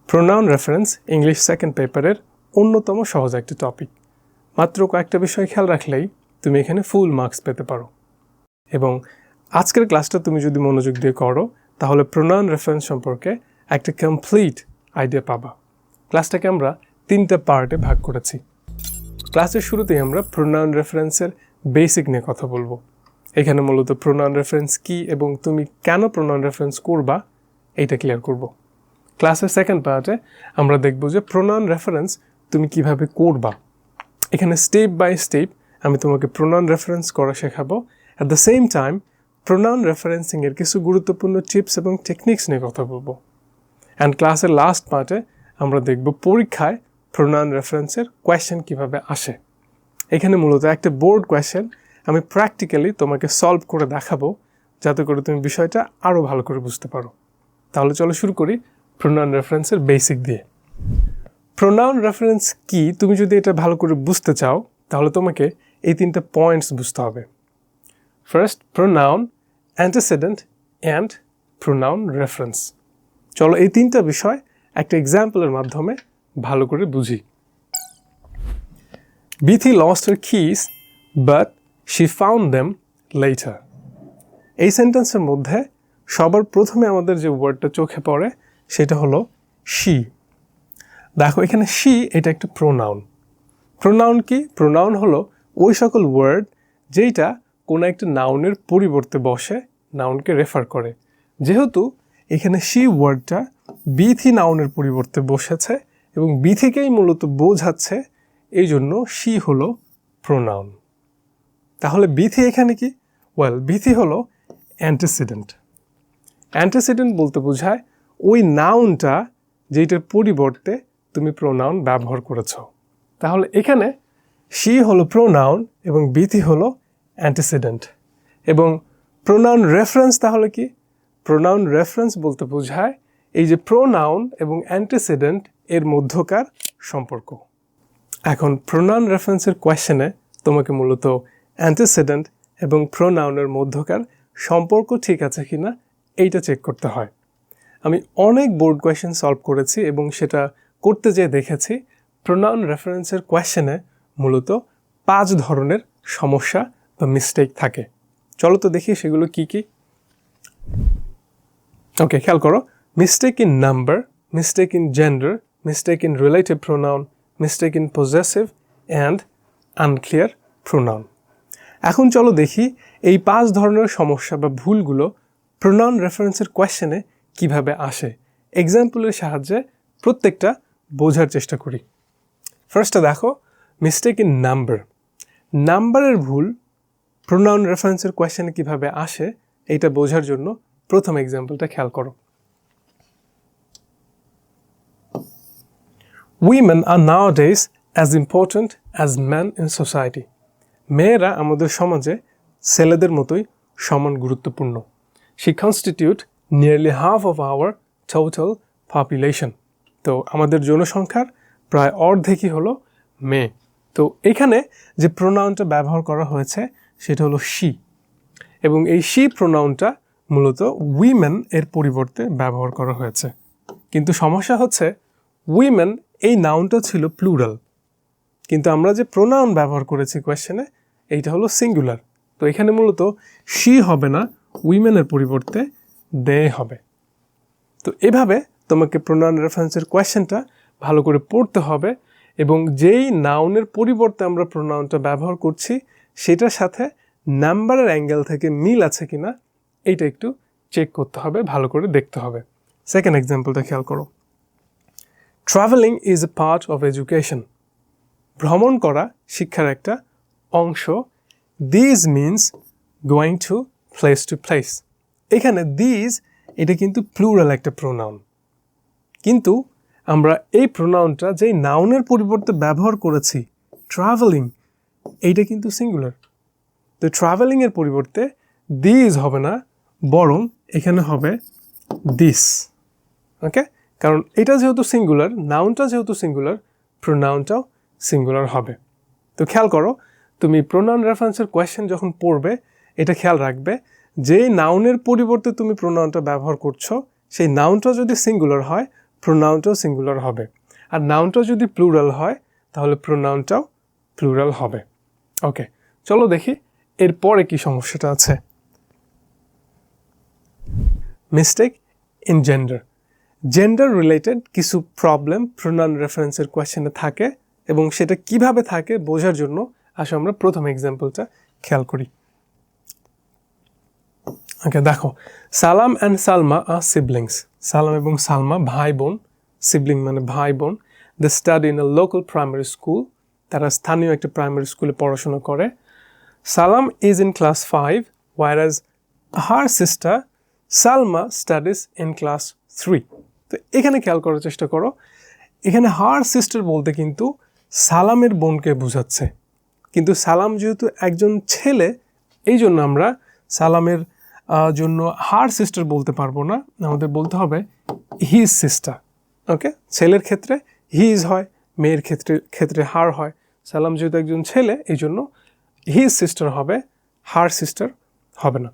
Pronoun reference English second পেপারের অন্যতম সহজ একটা টপিক। মাত্র কয়েকটা বিষয় খেয়াল রাখলেই তুমি এখানে ফুল মার্কস পেতে পারো। এবং আজকের ক্লাসটা তুমি যদি মনোযোগ দিয়ে করো তাহলে প্রোনাউন রেফারেন্স সম্পর্কে একটা কমপ্লিট আইডিয়া পাবা। ক্লাসটাকে আমরা 3টা পার্টে ভাগ করেছি। ক্লাসের শুরুতেই আমরা প্রোনাউন রেফারেন্সের বেসিক নিয়ে কথা বলবো। এখানে মূলত প্রোনাউন রেফারেন্স কী এবং তুমি কেন প্রোনাউন রেফারেন্স করবা এইটা ক্লিয়ার করব। ক্লাসের সেকেন্ড পার্টে আমরা দেখব যে প্রোনাউন রেফারেন্স তুমি কিভাবে করবা। এখানে স্টেপ বাই স্টেপ আমি তোমাকে প্রোনাউন রেফারেন্স করা শেখাবো। At the same time pronoun রেফারেন্সিংয়ের কিছু গুরুত্বপূর্ণ টিপস এবং টেকনিক্স নিয়ে কথা বলবো। অ্যান্ড ক্লাসের লাস্ট পার্টে আমরা দেখব পরীক্ষায় প্রোনাউন রেফারেন্সের কোয়েশ্চেন কিভাবে আসে। এখানে মূলত একটা বোর্ড কোয়েশ্চেন আমি প্র্যাকটিক্যালি তোমাকে সলভ করে দেখাবো, যাতে করে তুমি বিষয়টা আরও ভালো করে বুঝতে পারো। তাহলে চলো শুরু করি প্রোনাউন রেফারেন্সের বেসিক দিয়ে। প্রোনাউন রেফারেন্স কি তুমি যদি এটা ভালো করে বুঝতে চাও তাহলে তোমাকে এই 3টা পয়েন্টস বুঝতে হবে। First, pronoun, antecedent and pronoun reference. চলো এই 3টা বিষয় একটা এক্সাম্পলের মাধ্যমে ভালো করে বুঝি। Bithi lost her kiss but she found them letter. এই সেন্টেন্সের মধ্যে সবার প্রথমে আমাদের যে ওয়ার্ডটা চোখে পড়ে সেটা হলো শি। দেখো এখানে শি এটা একটা প্রোনাউন। প্রোনাউন কি? প্রোনাউন হলো ওই সকল ওয়ার্ড যেইটা কোনো একটা নাউনের পরিবর্তে বসে নাউনকে রেফার করে। যেহেতু এখানে শি ওয়ার্ডটা বিথি নাউনের পরিবর্তে বসেছে এবং বিথিকেই মূলত বোঝাচ্ছে, এই জন্য শি হলো প্রোনাউন। তাহলে বিথি এখানে কি? বিথি হলো অ্যান্টিসিডেন্ট। অ্যান্টিসিডেন্ট বলতে বোঝায় ওই নাউনটা যেটার পরিবর্তে তুমি প্রোনাউন ব্যবহার করেছ। তাহলে এখানে শি হলো প্রোনাউন এবং বিথি হলো অ্যান্টিসিডেন্ট। এবং প্রোনাউন রেফারেন্স তাহলে কি? প্রোনাউন রেফারেন্স বলতে বোঝায় এই যে প্রোনাউন এবং অ্যান্টিসিডেন্ট এর মধ্যকার সম্পর্ক। এখন প্রোনাউন রেফারেন্সের কোয়েশ্চেনে তোমাকে মূলত অ্যান্টিসিডেন্ট এবং প্রোনাউনের মধ্যকার সম্পর্ক ঠিক আছে কিনা এইটা চেক করতে হয়। আমি অনেক বোর্ড কোয়েশ্চেন সলভ করেছি এবং সেটা করতে যেয়ে দেখেছি প্রোনাউন রেফারেন্সের কোয়েশ্চেনে মূলত 5 ধরনের সমস্যা বা মিস্টেক থাকে। চলো তো দেখি সেগুলো কি কি। ওকে, খেয়াল করো। Mistake in number, mistake in gender, mistake in relative pronoun, mistake in possessive and unclear pronoun. এখন চলো দেখি এই 5 ধরনের সমস্যা বা ভুলগুলো প্রোনাউন রেফারেন্সের কোয়েশ্চেনে কিভাবে আসে। এক্সাম্পলের সাহায্যে প্রত্যেকটা বোঝার চেষ্টা করি। ফার্স্টটা দেখো, মিস্টেক ইন নাম্বার। নাম্বারের ভুল প্রোনাউন রেফারেন্সের কোয়েশ্চেনে কিভাবে আসে এইটা বোঝার জন্য প্রথম এক্সাম্পলটা খেয়াল করো। Women are nowadays as important as men in society. মেয়েরা আমাদের সমাজে ছেলেদের মতোই সমান গুরুত্বপূর্ণ। She constitute nearly half of our total population. তো আমাদের জনসংখ্যার প্রায় অর্ধেকই হলো মেয়ে। তো এখানে যে প্রোনাউনটা ব্যবহার করা হয়েছে সেটা হলো শি, এবং এই শি প্রোনাউনটা মূলত উইমেন এর পরিবর্তে ব্যবহার করা হয়েছে। কিন্তু সমস্যা হচ্ছে উইমেন এই নাউনটা ছিল প্লুরাল, কিন্তু আমরা যে প্রোনাউন ব্যবহার করেছি কোয়েশ্চেনে এইটা হলো সিঙ্গুলার। তো এখানে মূলত শি হবে না, উইমেনের পরিবর্তে দে হবে। তো এভাবে তোমাকে প্রোনাউন রেফারেন্সের কোয়েশ্চেনটা ভালো করে পড়তে হবে এবং যেই নাউনের পরিবর্তে আমরা প্রোনাউনটা ব্যবহার করছি সেটার সাথে নাম্বারের অ্যাঙ্গেল থেকে মিল আছে কিনা এইটা একটু চেক করতে হবে, ভালো করে দেখতে হবে। সেকেন্ড এক্সাম্পলটা খেয়াল করো। Travelling is a part of education. ভ্রমণ করা শিক্ষার একটা অংশ। This means going to place to place. এখানে দিস এটা কিন্তু প্লুরাল একটা প্রোনাউন, কিন্তু আমরা এই প্রোনাউনটা যেই নাউনের পরিবর্তে ব্যবহার করেছি ট্রাভেলিং, এইটা কিন্তু সিঙ্গুলার। তো ট্রাভেলিংয়ের পরিবর্তে দিস হবে না, বরং এখানে হবে দিস। ওকে, কারণ এটা যেহেতু সিঙ্গুলার, নাউনটা যেহেতু সিঙ্গুলার, প্রোনাউনটাও সিঙ্গুলার হবে। তো খেয়াল করো, তুমি প্রোনাউন রেফারেন্সের কোয়েশ্চেন যখন পড়বে এটা খেয়াল রাখবে যেই নাউনের পরিবর্তে তুমি প্রোনাউনটা ব্যবহার করছো সেই নাউনটা যদি সিঙ্গুলার হয় প্রোনাউনটাও সিঙ্গুলার হবে, আর নাউনটাও যদি প্লুরাল হয় তাহলে প্রোনাউনটাও প্লুরাল হবে। ওকে, চলো দেখি এরপরে কি সমস্যাটা আছে। Mistake in gender. Gender related কিছু প্রবলেম প্রোনাউন রেফারেন্সের কোয়েশ্চেনে থাকে, এবং সেটা কিভাবে থাকে বোঝার জন্য আসলে আমরা প্রথম এক্সাম্পলটা খেয়াল করি। ওকে, দেখো, সালাম অ্যান্ড সালমা আর সিবলিংস। সালাম এবং সালমা ভাই বোন, সিবলিং মানে ভাই বোন। They study in a local primary school, তারা স্থানীয় একটা প্রাইমারি স্কুলে পড়াশোনা করে। Salam is in class 5, whereas her sister Salma studies in class 3। তো এখানে খেয়াল করার চেষ্টা করো, এখানে হার সিস্টার বলতে কিন্তু সালামের বোনকে বোঝাচ্ছে, কিন্তু সালাম যেহেতু একজন ছেলে, এই জন্য আমরা সালামের জন্য হার সিস্টার বলতে পারবো না, আমাদের বলতে হবে হিজ সিস্টার। ওকে, ছেলের ক্ষেত্রে হিজ হয়, মেয়ের ক্ষেত্রে হার হয়। সালাম যেহেতু একজন ছেলে, এই জন্য হিজ সিস্টার হবে, হার সিস্টার হবে না।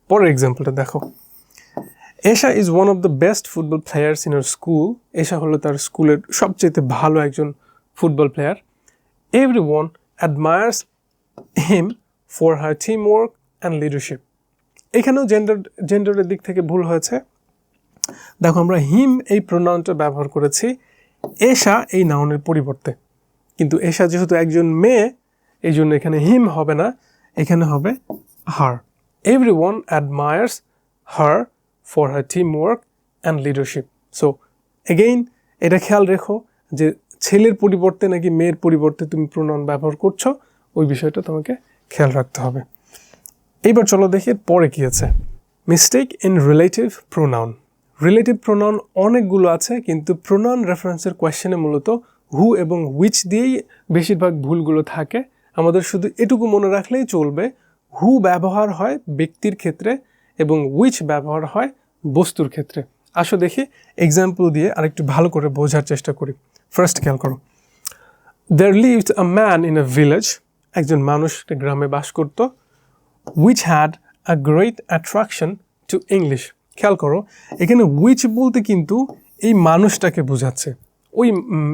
পরের এক্সাম্পলটা দেখো, Esha is one of the best football players in our school. Esha হলো তার স্কুলের সবচেয়ে ভালো একজন football player. Everyone admires him for her team work and leadership. এখানেও জেন্ডারের দিক থেকে ভুল হয়েছে। দেখো, আমরা হিম এই প্রোনাউনটা ব্যবহার করেছি এশা এই নাউনের পরিবর্তে, কিন্তু এশা যেহেতু একজন মেয়ে, এই জন্য এখানে হিম হবে না, এখানে হবে her. Everyone admires her for her team work and leadership. So again এটা খেয়াল রেখো যে ছেলের পরিবর্তে নাকি মেয়ের পরিবর্তে তুমি প্রোনাউন ব্যবহার করছো, ওই বিষয়টা তোমাকে খেয়াল রাখতে হবে। এইবার চলো দেখি পরে কি আছে। Mistake in relative pronoun. Relative pronoun অনেকগুলো আছে, কিন্তু প্রোনাউন রেফারেন্সের কোয়েশ্চেনে মূলত হু এবং হুইচ দিয়েই বেশিরভাগ ভুলগুলো থাকে। আমাদের শুধু এটুকু মনে রাখলেই চলবে, হু ব্যবহার হয় ব্যক্তির ক্ষেত্রে এবং হুইচ ব্যবহার হয় বস্তুর ক্ষেত্রে। আসো দেখি এক্সাম্পল দিয়ে আরেকটু ভালো করে বোঝার চেষ্টা করি। ফার্স্ট খেয়াল করো, there lived a man in a village, একজন মানুষ একটা গ্রামে বাস করত, which had a great attraction to English। খেয়াল করো, এখানে which বলতে কিন্তু এই মানুষটাকে বোঝাচ্ছে, ওই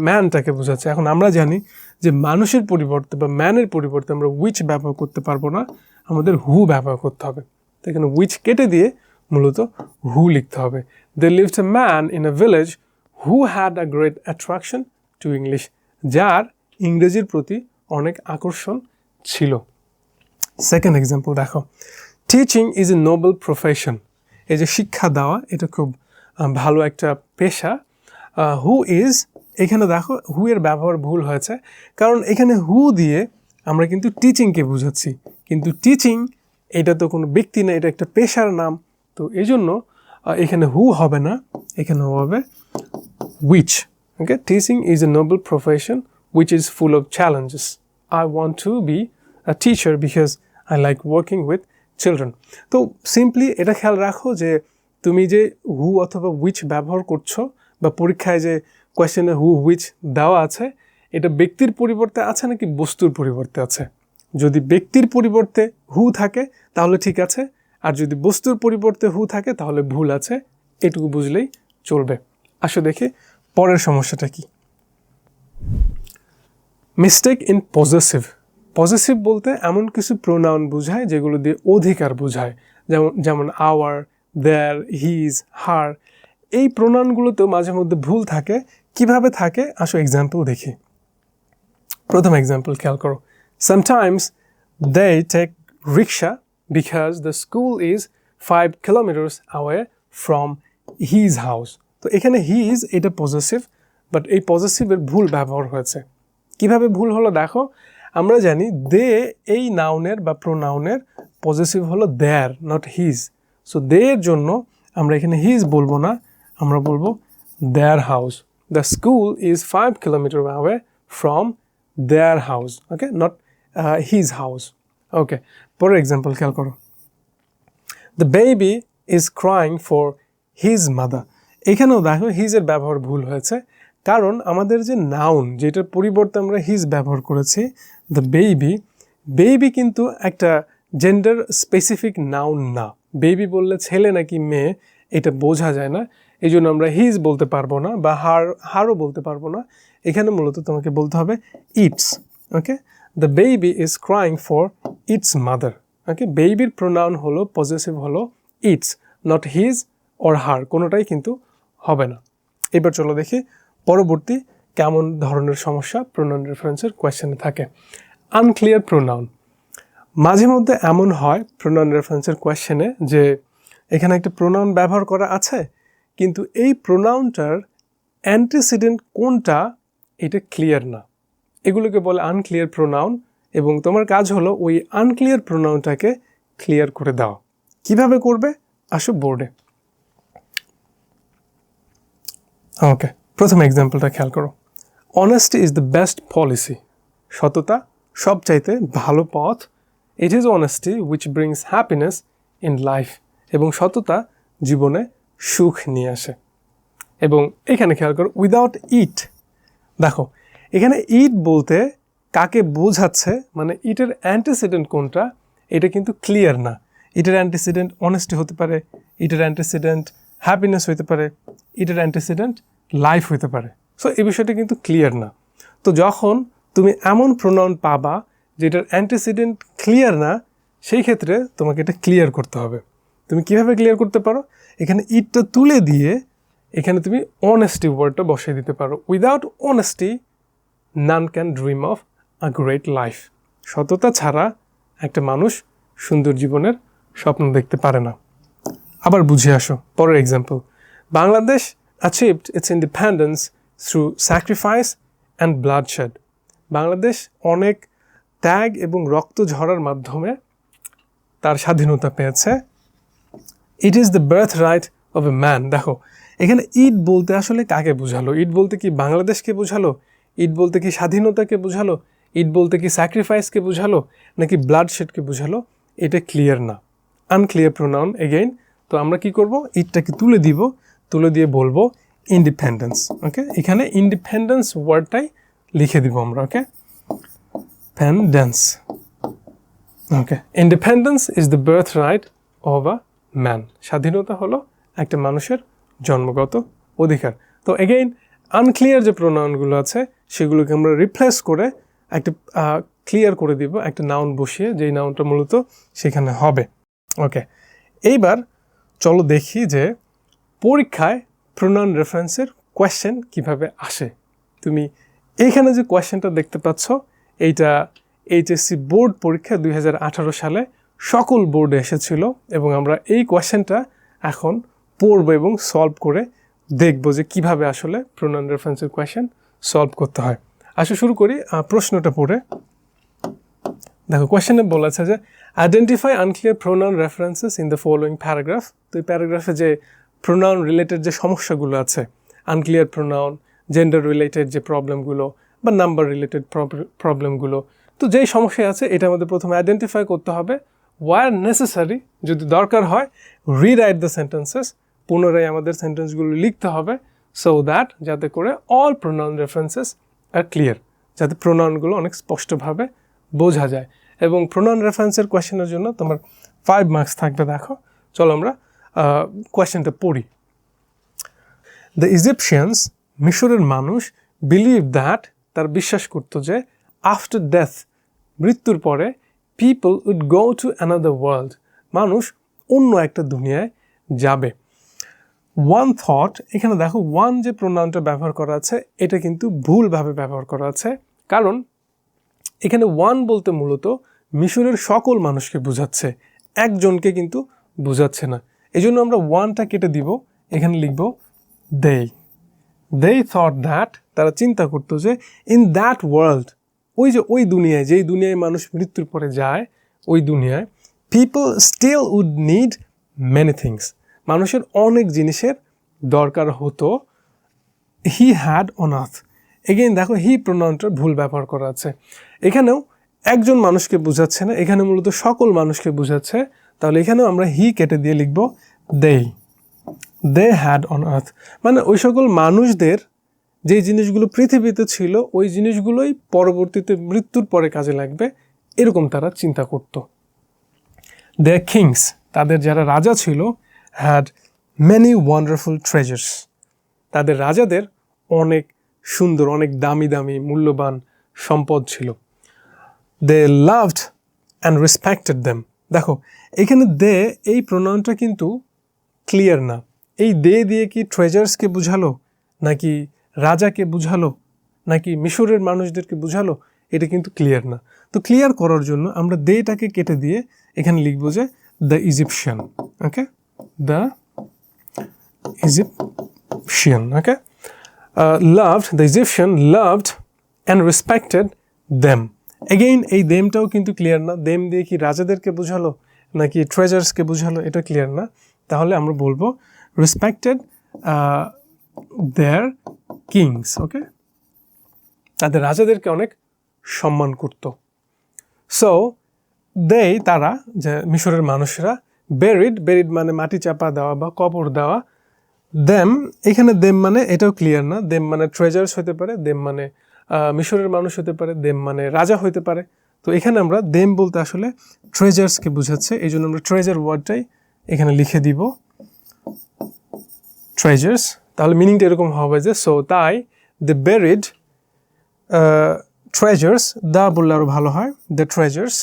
ম্যানটাকে বোঝাচ্ছে। এখন আমরা জানি যে মানুষের পরিবর্তে বা ম্যানের পরিবর্তে আমরা which ব্যবহার করতে পারবো না, আমাদের হু ব্যবহার করতে হবে। তো এখানে which কেটে দিয়ে মূলত হু লিখতে হবে। There lived a man in a village who had a great attraction to English, যার ইংরেজির প্রতি অনেক আকর্ষণ ছিল। সেকেন্ড এক্সাম্পল দেখো, teaching is a noble profession. এই যে শিক্ষা দেওয়া, এটা খুব ভালো একটা পেশা। হু ইজ, এখানে দেখো হু এর ব্যবহার ভুল হয়েছে, কারণ এখানে হু দিয়ে আমরা কিন্তু টিচিংকে বুঝাচ্ছি, কিন্তু টিচিং এটা তো কোনো ব্যক্তি না, এটা একটা পেশার নাম। তো এই জন্য এখানে হু হবে না, এখানে হবে which. Okay, teaching is a noble profession which is full of challenges. I want to be a teacher because I like working with children. তো সিম্পলি এটা খেয়াল রাখো যে তুমি যে হু অথবা which ব্যবহার করছো, বা পরীক্ষায় যে কোয়েশ্চেনে হু which দেওয়া আছে, এটা ব্যক্তির পরিবর্তে আছে নাকি বস্তুর পরিবর্তে আছে। যদি ব্যক্তির পরিবর্তে হু থাকে তাহলে ঠিক আছে, আর যদি বস্তুর পরিবর্তে হু থাকে তাহলে ভুল আছে। এটুকু বুঝলেই চলবে। আসো দেখি পরের সমস্যাটা কি। Mistake in possessive. পজেসিভ বলতে এমন কিছু প্রোনাউন বোঝায় যেগুলো দিয়ে অধিকার বোঝায়, যেমন আওয়ার, দেয়ার, হিজ, হার। এই প্রোনাউনগুলোতেও মাঝে মধ্যে ভুল থাকে। কিভাবে থাকে আসো এক্সাম্পল দেখি। প্রথম এক্সাম্পল খেয়াল করো, sometimes they take rickshaw because the school is 5 kilometers away from his house. তো এখানে his এটা পজেসিভ, বাট এই পজেসিভের ভুল ব্যবহার হয়েছে। কিভাবে ভুল হলো দেখো, আমরা জানি দে এই নাউনের বা প্রোনাউনের পজেসিভ হলো দেয়ার, নট হিজ। সো দে এর জন্য আমরা এখানে হিজ বলবো না, আমরা বলবো their house. The school is 5 kilometre away from their house, okay, not his house. ওকে, পরের এক্সাম্পল খেয়াল করো, the baby is crying for his mother. এখানেও দেখো হিজের ব্যবহার ভুল হয়েছে, কারণ আমাদের যে নাউন যেটার পরিবর্তে আমরা হিজ ব্যবহার করেছি, দ্য বেবি, বেবি কিন্তু একটা জেন্ডার স্পেসিফিক নাউন না। বেবি বললে ছেলে নাকি মেয়ে এটা বোঝা যায় না, এই জন্য আমরা হিজ বলতে পারবো না বা হারও বলতে পারবো না। এখানে মূলত তোমাকে বলতে হবে its. Okay, the baby is crying for its mother. Okay, বেবির প্রোনাউন হলো পজেসিভ হলো its, not his or her, কোনোটাই কিন্তু হবে না। এবার চলো দেখি পরবর্তী কেমন ধরনের সমস্যা প্রোনাউন রেফারেন্সের কোয়েশ্চেনে থাকে। Unclear pronoun. মাঝে মধ্যে এমন হয় প্রোনাউন রেফারেন্সের কোয়েশ্চেনে যে এখানে একটা প্রোনাউন ব্যবহার করা আছে, কিন্তু এই প্রোনাউনটার অ্যান্টিসিডেন্ট কোনটা এটা ক্লিয়ার না। এগুলোকে বলে আনক্লিয়ার প্রোনাউন, এবং তোমার কাজ হলো ওই আনক্লিয়ার প্রোনাউনটাকে ক্লিয়ার করে দেওয়া। কিভাবে করবে আসো বোর্ডে। ওকে, প্রথম এক্সাম্পলটা খেয়াল করো। Honesty is the best policy. সততা সবচাইতে ভালো পথ। It is honesty which brings happiness in life. এবং সততা জীবনে সুখ নিয়ে আসে। এবং এখানে খেয়াল করো উইদাউট ইট। দেখো এখানে ইট বলতে কাকে বোঝাচ্ছে, মানে ইটের অ্যান্টিসিডেন্ট কোনটা এটা কিন্তু ক্লিয়ার না। ইটের অ্যান্টিসিডেন্ট অনেস্টি হতে পারে, ইটের অ্যান্টিসিডেন্ট হ্যাপিনেস হতে পারে, ইটের অ্যান্টিসিডেন্ট লাইফ হতে পারে। সো এই বিষয়টা কিন্তু ক্লিয়ার না। তো যখন তুমি এমন প্রোনাউন পাবা যেটার অ্যান্টিসিডেন্ট ক্লিয়ার না, সেই ক্ষেত্রে তোমাকে এটা ক্লিয়ার করতে হবে। তুমি কিভাবে ক্লিয়ার করতে পারো? এখানে ইটটা তুলে দিয়ে এখানে তুমি অনেস্টি ওয়ার্ডটা বসিয়ে দিতে পারো। Without honesty none can dream of a great life. সততা ছাড়া একটা মানুষ সুন্দর জীবনের স্বপ্ন দেখতে পারে না। আবার বুঝে আসো পরের example. Bangladesh achieved its independence through sacrifice and bloodshed. Bangladesh অনেক ত্যাগ এবং রক্ত ঝরার মাধ্যমে তার স্বাধীনতা পেয়েছে। It is the birth right of a man. দেখো এখানে ইট বলতে আসলে কাকে বোঝালো? ইট বলতে কি বাংলাদেশকে বোঝালো? ইট বলতে কি স্বাধীনতাকে বোঝালো? ইট বলতে কি স্যাক্রিফাইসকে বোঝালো, নাকি ব্লাডশেডকে বোঝালো? এটা ক্লিয়ার না, আনক্লিয়ার প্রোনাউন এগেইন। তো আমরা কি করব? ইটটাকে তুলে দিব, তুলে দিয়ে বলবো ইন্ডিপেন্ডেন্স। ওকে, এখানে ইন্ডিপেন্ডেন্স ওয়ার্ডটাই লিখে দিব আমরা। ওকে, পেন্ডেন্স। Okay, independence is the birth right of a man. স্বাধীনতা হলো একটা মানুষের জন্মগত অধিকার। তো এগেইন আনক্লিয়ার যে প্রোনাউনগুলো আছে সেগুলোকে আমরা রিপ্লেস করে একটা ক্লিয়ার করে দিব একটা নাউন বসিয়ে, যেই নাউনটা মূলত সেখানে হবে। ওকে, এইবার চলো দেখি যে পরীক্ষায় প্রোনাউন রেফারেন্সের কোয়েশ্চেন কিভাবে আসে। তুমি এইখানে যে কোয়েশ্চেনটা দেখতে পাচ্ছ, এইটা এইচএসসি বোর্ড পরীক্ষা 2018 সালে সকল বোর্ডে এসেছিল, এবং আমরা এই কোয়েশ্চেনটা এখন পড়ব এবং সলভ করে দেখব যে কিভাবে আসলে প্রোনাউন রেফারেন্সের কোয়েশ্চেন সলভ করতে হয়। আসলে শুরু করি প্রশ্নটা পড়ে। দেখো কোয়েশ্চেনে বলেছে যে identify unclear pronoun references in the following paragraph. তো এই প্যারাগ্রাফে যে প্রোনাউন রিলেটেড যে সমস্যাগুলো আছে, আনক্লিয়ার প্রোনাউন, জেন্ডার রিলেটেড যে প্রবলেমগুলো বা নাম্বার রিলেটেড প্রবলেমগুলো, তো যেই সমস্যা আছে এটা আমাদের প্রথমে আইডেন্টিফাই করতে হবে। ওয়ার নেসেসারি, যদি দরকার হয় রিরাইট দ্য সেন্টেন্সেস, পুনরায় আমাদের সেন্টেন্সগুলো লিখতে হবে, সো দ্যাট যাতে করে অল প্রোনাউন রেফারেন্সেস আর ক্লিয়ার, যাতে প্রোনাউনগুলো অনেক স্পষ্টভাবে বোঝা যায়। এবং প্রোনাউন রেফারেন্সের কোয়েশ্চেনের জন্য তোমার 5 মার্কস থাকবে। দেখো চলো আমরা কোয়েশ্চেনটা পড়ি। দ্য ইজিপশিয়ানস, মিশরের মানুষ, বিলিভ দ্যাট, তার বিশ্বাস করতো যে আফটার ডেথ, মৃত্যুর পরে, people would go to another world, মানুষ অন্য একটা দুনিয়ায় যাবে। ওয়ান থট, এখানে দেখো ওয়ান যে প্রোনাউনটা ব্যবহার করা আছে এটা কিন্তু ভুলভাবে ব্যবহার করা আছে, কারণ এখানে ওয়ান বলতে মূলত মিশরের সকল মানুষকে বোঝাচ্ছে, একজনকে কিন্তু বোঝাচ্ছে না। এই জন্য আমরা ওয়ানটা কেটে দিব, এখানে লিখব দে থট দ্যাট, তারা চিন্তা করতো যে ইন দ্যাট ওয়ার্ল্ড, ওই যে ওই দুনিয়ায়, যেই দুনিয়ায় মানুষ মৃত্যুর পরে যায়, ওই দুনিয়ায় people still would need many things, মানুষের অনেক জিনিসের দরকার হতো। He had on earth, again দেখো হি প্রোনাউনটার ভুল ব্যবহার করা আছে, এখানেও একজন মানুষকে বোঝাচ্ছে না, এখানে মূলত সকল মানুষকে বোঝাচ্ছে। তাহলে এখানেও আমরা হি কেটে দিয়ে লিখব দে হ্যাড অন আর্থ, মানে ওই সকল মানুষদের যে জিনিসগুলো পৃথিবীতে ছিল ওই জিনিসগুলোই পরবর্তীতে মৃত্যুর পরে কাজে লাগবে, এরকম তারা চিন্তা করত। দে কিংস, তাদের যারা রাজা ছিল, হ্যাড many wonderful treasures. তাদের রাজাদের অনেক সুন্দর, অনেক দামি দামি মূল্যবান সম্পদ ছিল। They loved and respected them. দেখো এখানে দে এই প্রোনাউনটা কিন্তু ক্লিয়ার না। এই দে দিয়ে কি ট্রেজার্সকে বুঝালো, নাকি রাজাকে বুঝালো, নাকি মিশরের মানুষদেরকে বুঝালো, এটা কিন্তু ক্লিয়ার না। তো ক্লিয়ার করার জন্য আমরা দেটাকে কেটে দিয়ে এখানে লিখবো যে the Egyptian. Okay, the Egyptian. Okay, loved, the Egyptian loved and respected them. Again এই দেমটাও কিন্তু ক্লিয়ার না। দেম দিয়ে কি রাজাদেরকে বোঝালো নাকি ট্রেজার্সকে বোঝালো, এটা ক্লিয়ার না। তাহলে আমরা বলবো রেসপেক্টেড দেয়ার কিংস। ওকে, তাদের রাজাদেরকে অনেক সম্মান করত। সো তারা, যে মিশরের মানুষেরা, বেরিড মানে মাটি চাপা দেওয়া বা কবর দেওয়া। দেম, এখানে দেম মানে এটাও ক্লিয়ার না। দেম মানে ট্রেজার্স হতে পারে, দেম মানে মিশরের মানুষ হতে পারে, দেম মানে রাজা হতে পারে। তো এখানে আমরা দেম বলতে আসলে ট্রেজার্সকে বোঝাচ্ছে, এই জন্য আমরা ট্রেজার ওয়ার্ডটাই এখানে লিখে দিব, ট্রেজার্স। তাহলে মিনিংটা এরকম হবে যে সো তাই দ্য বেরিড ট্রেজার্স, দা বললে আরও ভালো হয়, দ্য ট্রেজার্স,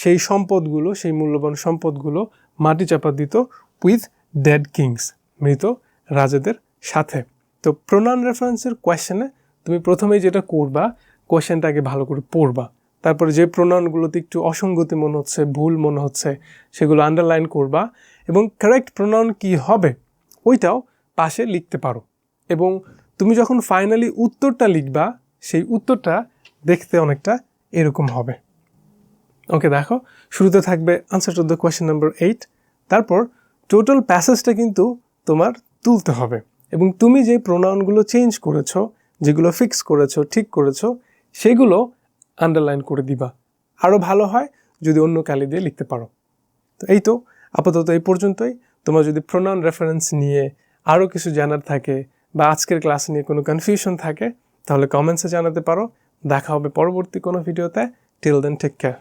সেই সম্পদগুলো, সেই মূল্যবান সম্পদগুলো মাটি চাপা দিত উইথ ডেড কিংস, মৃত রাজাদের সাথে। তো প্রোনাউন রেফারেন্সের কোয়েশ্চেনে তুমি প্রথমেই যেটা করবা, কোয়েশ্চেনটা আগে ভালো করে পড়বা, তারপরে যে প্রোনাউনগুলোতে একটু অসঙ্গতি মনে হচ্ছে, ভুল মনে হচ্ছে, সেগুলো আন্ডারলাইন করবা এবং কারেক্ট প্রোনাউন কি হবে ওইটাও পাশে লিখতে পারো। এবং তুমি যখন ফাইনালি উত্তরটা লিখবা, সেই উত্তরটা দেখতে অনেকটা এরকম হবে। ওকে, দেখো শুরুতে থাকবে answer to the question number 8। তারপর টোটাল প্যাসেজটা কিন্তু তোমার তুলতে হবে এবং তুমি যে প্রোনাউনগুলো চেঞ্জ করেছো, যেগুলো ফিক্স করেছো, ঠিক করেছো, সেগুলো আন্ডারলাইন করে দিবা। আরও ভালো হয় যদি অন্য কালি দিয়ে লিখতে পারো। তো এই তো আপাতত এই পর্যন্তই। তোমার যদি প্রোনাউন রেফারেন্স নিয়ে আরও কিছু জানার থাকে বা আজকের ক্লাস নিয়ে কোনো কনফিউশন থাকে, তাহলে কমেন্টসে জানাতে পারো। দেখা হবে পরবর্তী কোনো ভিডিওতে। Till then, take care.